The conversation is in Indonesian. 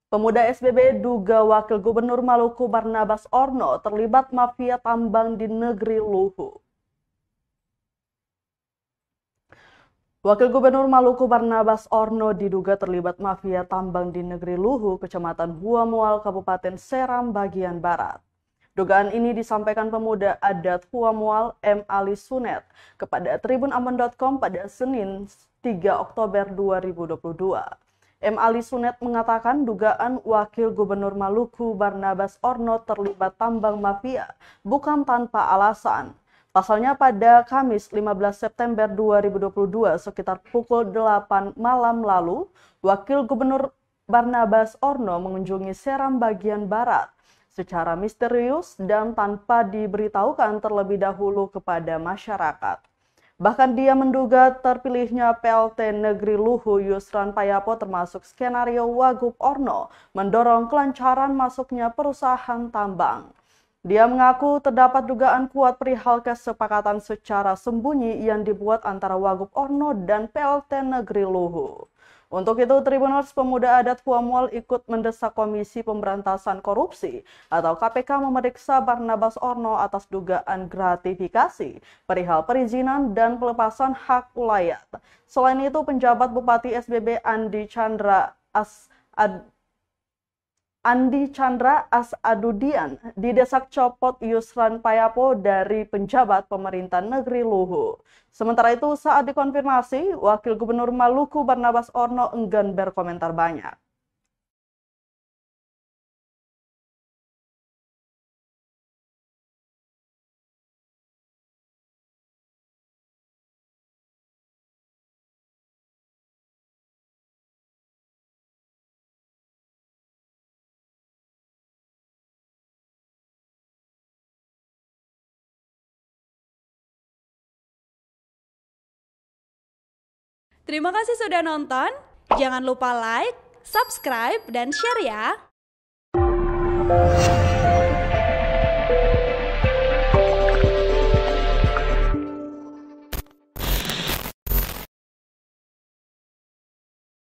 Pemuda SBB duga Wakil Gubernur Maluku Barnabas Orno terlibat mafia tambang di negeri Luhu. Wakil Gubernur Maluku Barnabas Orno diduga terlibat mafia tambang di negeri Luhu, Kecamatan Huamual, Kabupaten Seram, bagian Barat. Dugaan ini disampaikan pemuda adat Huamual M. Ali Sunet kepada tribunambon.com pada Senin 3 Oktober 2022. M. Ali Sunet mengatakan dugaan Wakil Gubernur Maluku Barnabas Orno terlibat tambang mafia bukan tanpa alasan. Pasalnya pada Kamis 15 September 2022 sekitar pukul 8 malam lalu, Wakil Gubernur Barnabas Orno mengunjungi Seram bagian Barat secara misterius dan tanpa diberitahukan terlebih dahulu kepada masyarakat. Bahkan dia menduga terpilihnya PLT Negeri Luhu Yusran Payapo termasuk skenario Wagub Orno mendorong kelancaran masuknya perusahaan tambang. Dia mengaku terdapat dugaan kuat perihal kesepakatan secara sembunyi yang dibuat antara Wagub Orno dan PLT Negeri Luhu. Untuk itu, Tribuners Pemuda Adat Huamual ikut mendesak Komisi Pemberantasan Korupsi atau KPK memeriksa Barnabas Orno atas dugaan gratifikasi, perihal perizinan dan pelepasan hak ulayat. Selain itu, penjabat Bupati SBB Andi Chandra Asadudian didesak copot Yusran Payapo dari penjabat pemerintah negeri Luhu. Sementara itu, saat dikonfirmasi, Wakil Gubernur Maluku Barnabas Orno enggan berkomentar banyak. Terima kasih sudah nonton. Jangan lupa like, subscribe, dan share ya.